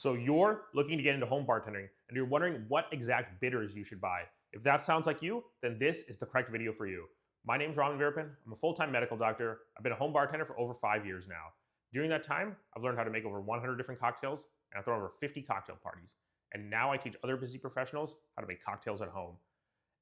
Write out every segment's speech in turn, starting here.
So you're looking to get into home bartending and you're wondering what exact bitters you should buy. If that sounds like you, then this is the correct video for you. My name is Ron Virpin. I'm a full-time medical doctor. I've been a home bartender for over 5 years now. During that time, I've learned how to make over 100 different cocktails and I've thrown over 50 cocktail parties. And now I teach other busy professionals how to make cocktails at home.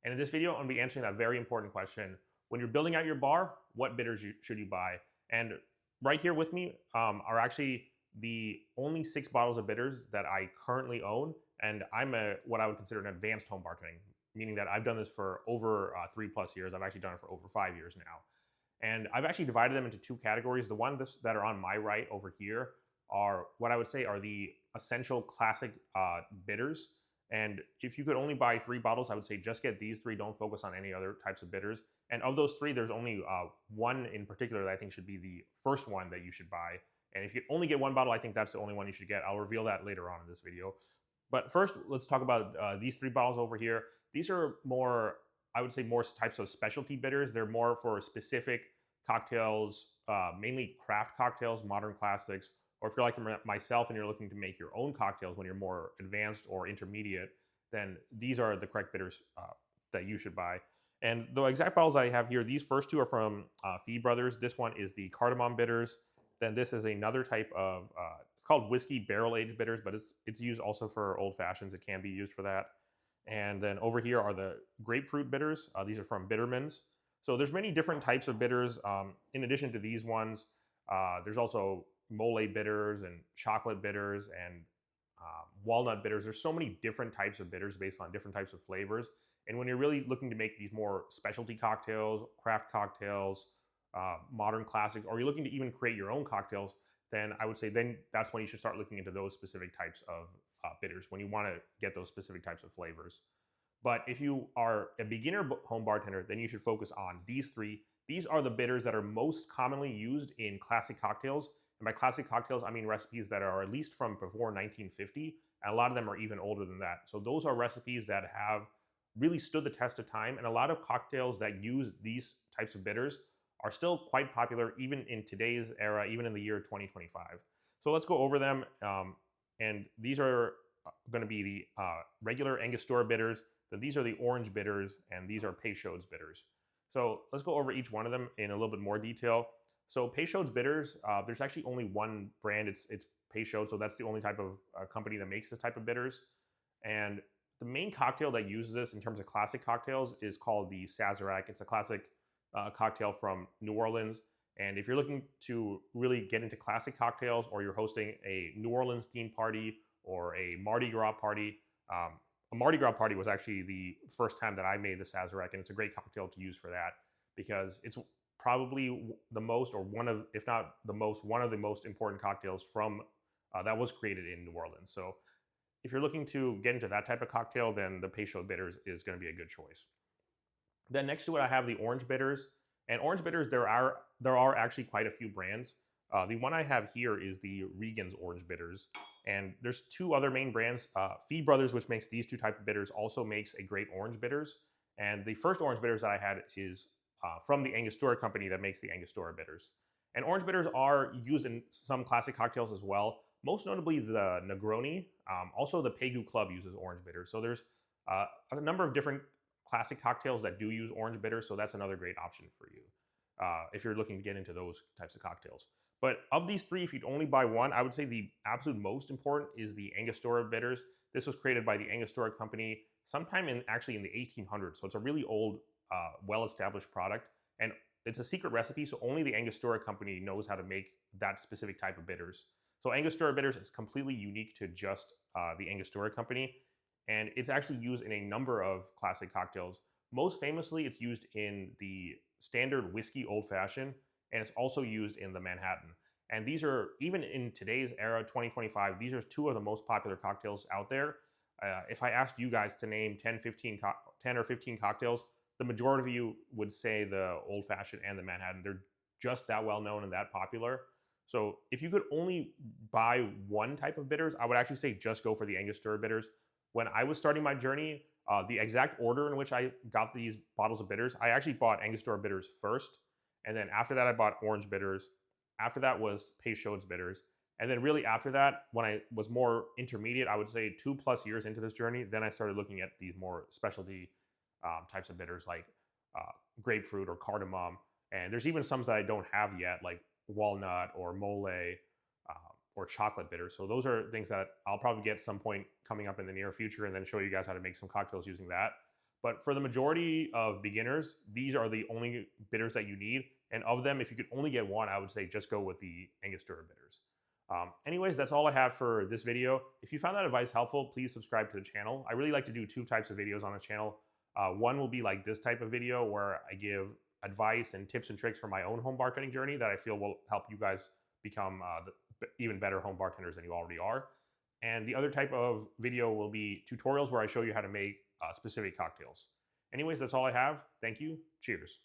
And in this video, I'm going to be answering that very important question. When you're building out your bar, what bitters should you buy? And right here with me are actually the only 6 bottles of bitters that I currently own. And I'm what I would consider an advanced home bartending, meaning that I've done this for over 3+ years. I've actually done it for over 5 years now. And I've actually divided them into 2 categories. The ones that are on my right over here are what I would say are the essential classic bitters. And if you could only buy 3 bottles, I would say just get these 3. Don't focus on any other types of bitters. And of those 3, there's only one in particular that I think should be the first one that you should buy. And if you only get 1 bottle, I think that's the only one you should get. I'll reveal that later on in this video. But first, let's talk about these 3 bottles over here. These are more, I would say, more types of specialty bitters. They're more for specific cocktails, mainly craft cocktails, modern classics, or if you're like myself and you're looking to make your own cocktails when you're more advanced or intermediate, then these are the correct bitters that you should buy. And the exact bottles I have here, these first 2 are from Fee Brothers. This one is the cardamom bitters. Then this is another type of, it's called whiskey barrel-aged bitters, but it's used also for old fashions. It can be used for that. And then over here are the grapefruit bitters. These are from Bittermans. So there's many different types of bitters. In addition to these ones, there's also mole bitters and chocolate bitters and walnut bitters. There's so many different types of bitters based on different types of flavors. And when you're really looking to make these more specialty cocktails, craft cocktails, modern classics, or you're looking to even create your own cocktails, then I would say then that's when you should start looking into those specific types of bitters, when you want to get those specific types of flavors. But if you are a beginner home bartender, then you should focus on these 3. These are the bitters that are most commonly used in classic cocktails. And by classic cocktails, I mean recipes that are at least from before 1950, and a lot of them are even older than that. So those are recipes that have really stood the test of time, and a lot of cocktails that use these types of bitters are still quite popular even in today's era, even in the year 2025. So let's go over them. And these are going to be the regular Angostura bitters. Then these are the orange bitters, and these are Peychaud's bitters. So let's go over each one of them in a little bit more detail. So Peychaud's bitters, there's actually only one brand. It's Peychaud, so that's the only type of company that makes this type of bitters. And the main cocktail that uses this in terms of classic cocktails is called the Sazerac. It's a classic cocktail from New Orleans. And if you're looking to really get into classic cocktails, or you're hosting a New Orleans themed party or a Mardi Gras party, a Mardi Gras party was actually the first time that I made the Sazerac, and it's a great cocktail to use for that because it's probably the most, or one of, if not the most, one of the most important cocktails from that was created in New Orleans. So if you're looking to get into that type of cocktail, then the Peychaud bitters is going to be a good choice. Then next to it, I have the orange bitters. And orange bitters, there are actually quite a few brands. The one I have here is the Regan's orange bitters. And there's 2 other main brands. Fee Brothers, which makes these 2 type of bitters, also makes a great orange bitters. And the first orange bitters that I had is from the Angostura company that makes the Angostura bitters. And orange bitters are used in some classic cocktails as well, most notably the Negroni. Also, the Pegu Club uses orange bitters. So there's a number of different classic cocktails that do use orange bitters, so that's another great option for you if you're looking to get into those types of cocktails. But of these 3, if you'd only buy one, I would say the absolute most important is the Angostura bitters. This was created by the Angostura company sometime actually in the 1800s, so it's a really old, well-established product, and it's a secret recipe, so only the Angostura company knows how to make that specific type of bitters. So Angostura bitters is completely unique to just the Angostura company, and it's actually used in a number of classic cocktails. Most famously, it's used in the standard whiskey old fashioned, and it's also used in the Manhattan. And these are, even in today's era, 2025, these are 2 of the most popular cocktails out there. If I asked you guys to name 10 or 15 cocktails, the majority of you would say the old fashioned and the Manhattan. They're just that well known and that popular. So if you could only buy one type of bitters, I would actually say just go for the Angostura bitters. When I was starting my journey, the exact order in which I got these bottles of bitters, I actually bought Angostura bitters first, and then after that I bought orange bitters. After that was Peychaud's bitters, And then really after that, when I was more intermediate, I would say 2+ years into this journey, then I started looking at these more specialty types of bitters like grapefruit or cardamom. And there's even some that I don't have yet, like walnut or mole or chocolate bitters. So those are things that I'll probably get some point coming up in the near future and then show you guys how to make some cocktails using that. But for the majority of beginners, these are the only bitters that you need. And of them, if you could only get one, I would say just go with the Angostura bitters. Anyways, that's all I have for this video. If you found that advice helpful, please subscribe to the channel. I really like to do 2 types of videos on the channel. One will be like this type of video where I give advice and tips and tricks for my own home bartending journey that I feel will help you guys become even better home bartenders than you already are. And the other type of video will be tutorials where I show you how to make specific cocktails. Anyways, that's all I have. Thank you. Cheers.